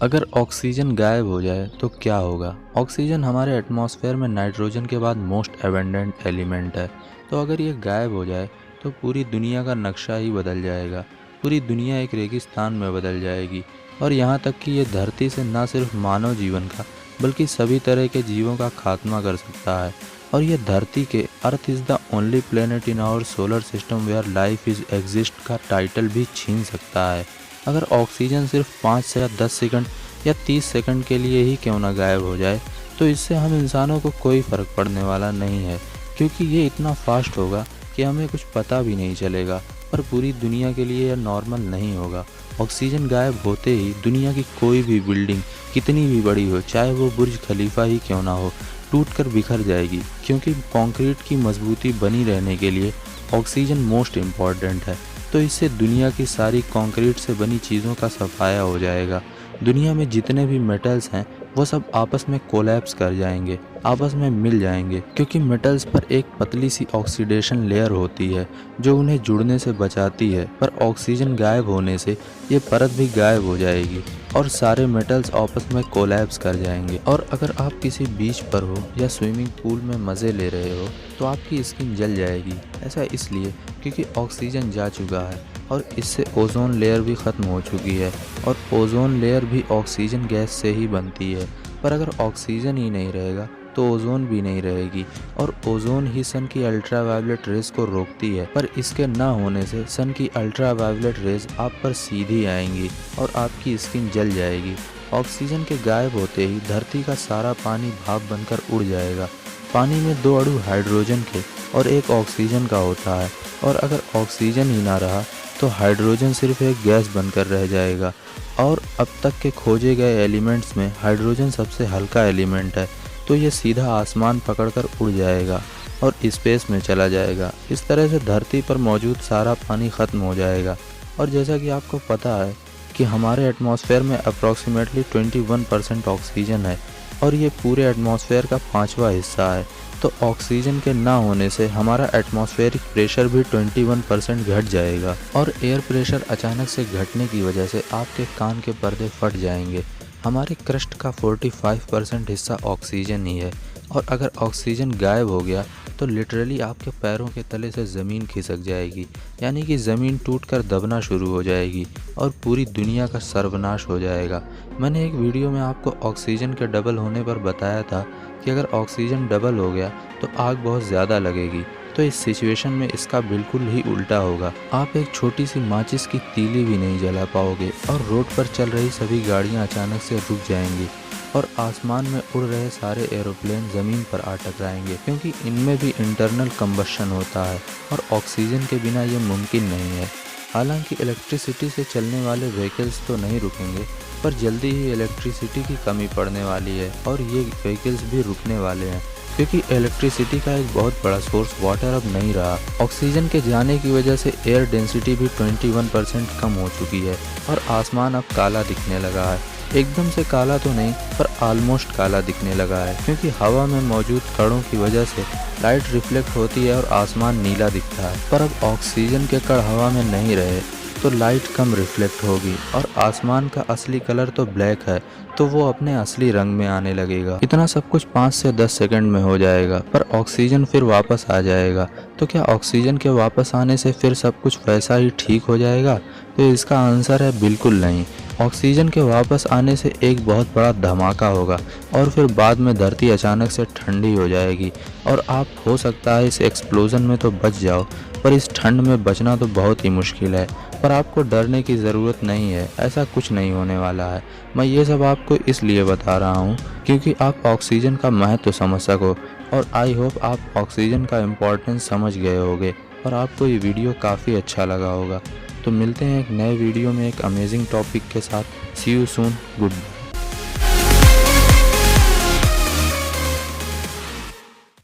अगर ऑक्सीजन गायब हो जाए तो क्या होगा? ऑक्सीजन हमारे एटमॉस्फेयर में नाइट्रोजन के बाद मोस्ट एबंडेंट एलिमेंट है। तो अगर ये गायब हो जाए तो पूरी दुनिया का नक्शा ही बदल जाएगा। पूरी दुनिया एक रेगिस्तान में बदल जाएगी और यहाँ तक कि ये धरती से न सिर्फ मानव जीवन का बल्कि सभी तरह के जीवों का खात्मा कर सकता है। और ये धरती के earth is the only planet in our solar system where life is exist का टाइटल भी छीन सकता है। अगर ऑक्सीजन सिर्फ 5 से या 10 सेकंड या 30 सेकंड के लिए ही क्यों ना गायब हो जाए तो इससे हम इंसानों को कोई फ़र्क पड़ने वाला नहीं है, क्योंकि ये इतना फास्ट होगा कि हमें कुछ पता भी नहीं चलेगा। पर पूरी दुनिया के लिए यह नॉर्मल नहीं होगा। ऑक्सीजन गायब होते ही दुनिया की कोई भी बिल्डिंग कितनी भी बड़ी हो, चाहे वो बुर्ज खलीफा ही क्यों ना हो, टूट कर बिखर जाएगी, क्योंकि कंक्रीट की मजबूती बनी रहने के लिए ऑक्सीजन मोस्ट इम्पॉर्टेंट है। तो इससे दुनिया की सारी कंक्रीट से बनी चीज़ों का सफाया हो जाएगा। दुनिया में जितने भी मेटल्स हैं वो सब आपस में कोलैप्स कर जाएंगे, आपस में मिल जाएंगे, क्योंकि मेटल्स पर एक पतली सी ऑक्सीडेशन लेयर होती है जो उन्हें जुड़ने से बचाती है। पर ऑक्सीजन गायब होने से ये परत भी गायब हो जाएगी और सारे मेटल्स आपस में कोलैप्स कर जाएंगे। और अगर आप किसी बीच पर हो या स्विमिंग पूल में मज़े ले रहे हो तो आपकी स्किन जल जाएगी। ऐसा इसलिए क्योंकि ऑक्सीजन जा चुका है और इससे ओजोन लेयर भी ख़त्म हो चुकी है और ओजोन लेयर भी ऑक्सीजन गैस से ही बनती है। पर अगर ऑक्सीजन ही नहीं रहेगा तो ओजोन भी नहीं रहेगी और ओजोन ही सन की अल्ट्रावायलेट रेज को रोकती है। पर इसके ना होने से सन की अल्ट्रावायलेट रेज आप पर सीधी आएंगी और आपकी स्किन जल जाएगी। ऑक्सीजन के गायब होते ही धरती का सारा पानी भाप बनकर उड़ जाएगा। पानी में 2 अणु हाइड्रोजन के और 1 ऑक्सीजन का होता है और अगर ऑक्सीजन ही ना रहा तो हाइड्रोजन सिर्फ एक गैस बनकर रह जाएगा। और अब तक के खोजे गए एलिमेंट्स में हाइड्रोजन सबसे हल्का एलिमेंट है, तो ये सीधा आसमान पकड़कर उड़ जाएगा और स्पेस में चला जाएगा। इस तरह से धरती पर मौजूद सारा पानी ख़त्म हो जाएगा। और जैसा कि आपको पता है कि हमारे एटमॉस्फेयर में अप्रॉक्सीमेटली 21% ऑक्सीजन है और ये पूरे एटमॉस्फेयर का 5वां हिस्सा है। तो ऑक्सीजन के ना होने से हमारा एटमॉस्फेरिक प्रेशर भी 21% घट जाएगा और एयर प्रेशर अचानक से घटने की वजह से आपके कान के पर्दे फट जाएंगे। हमारे क्रस्ट का 45% हिस्सा ऑक्सीजन ही है और अगर ऑक्सीजन गायब हो गया तो लिटरली आपके पैरों के तले से ज़मीन खिसक जाएगी, यानी कि ज़मीन टूटकर दबना शुरू हो जाएगी और पूरी दुनिया का सर्वनाश हो जाएगा। मैंने एक वीडियो में आपको ऑक्सीजन के डबल होने पर बताया था कि अगर ऑक्सीजन डबल हो गया तो आग बहुत ज़्यादा लगेगी। तो इस सिचुएशन में इसका बिल्कुल ही उल्टा होगा। आप एक छोटी सी माचिस की तीली भी नहीं जला पाओगे और रोड पर चल रही सभी गाड़ियां अचानक से रुक जाएंगी और आसमान में उड़ रहे सारे एरोप्लेन ज़मीन पर आ टकराएंगे, क्योंकि इनमें भी इंटरनल कंबशन होता है और ऑक्सीजन के बिना ये मुमकिन नहीं है। हालांकि इलेक्ट्रिसिटी से चलने वाले व्हीकल्स तो नहीं रुकेंगे, पर जल्दी ही इलेक्ट्रिसिटी की कमी पड़ने वाली है और ये व्हीकल्स भी रुकने वाले हैं, क्योंकि इलेक्ट्रिसिटी का एक बहुत बड़ा सोर्स वाटर अब नहीं रहा। ऑक्सीजन के जाने की वजह से एयर डेंसिटी भी 21% कम हो चुकी है और आसमान अब काला दिखने लगा है। एकदम से काला तो नहीं, पर ऑलमोस्ट काला दिखने लगा है, क्योंकि हवा में मौजूद कणों की वजह से लाइट रिफ्लेक्ट होती है और आसमान नीला दिखता है। पर अब ऑक्सीजन के कण हवा में नहीं रहे तो लाइट कम रिफ्लेक्ट होगी और आसमान का असली कलर तो ब्लैक है, तो वो अपने असली रंग में आने लगेगा। इतना सब कुछ 5 से 10 सेकंड में हो जाएगा, पर ऑक्सीजन फिर वापस आ जाएगा। तो क्या ऑक्सीजन के वापस आने से फिर सब कुछ वैसा ही ठीक हो जाएगा? तो इसका आंसर है बिल्कुल नहीं। ऑक्सीजन के वापस आने से एक बहुत बड़ा धमाका होगा और फिर बाद में धरती अचानक से ठंडी हो जाएगी और आप हो सकता है इस एक्सप्लोजन में तो बच जाओ, पर इस ठंड में बचना तो बहुत ही मुश्किल है। पर आपको डरने की ज़रूरत नहीं है, ऐसा कुछ नहीं होने वाला है। मैं ये सब आपको इसलिए बता रहा हूँ क्योंकि आप ऑक्सीजन का महत्व समझ सको, और आई होप आप ऑक्सीजन का इम्पोर्टेंस समझ गए होगे और आपको ये वीडियो काफ़ी अच्छा लगा होगा। तो मिलते हैं एक नए वीडियो में एक अमेजिंग टॉपिक के साथ। सी यू सून, गुड बाय।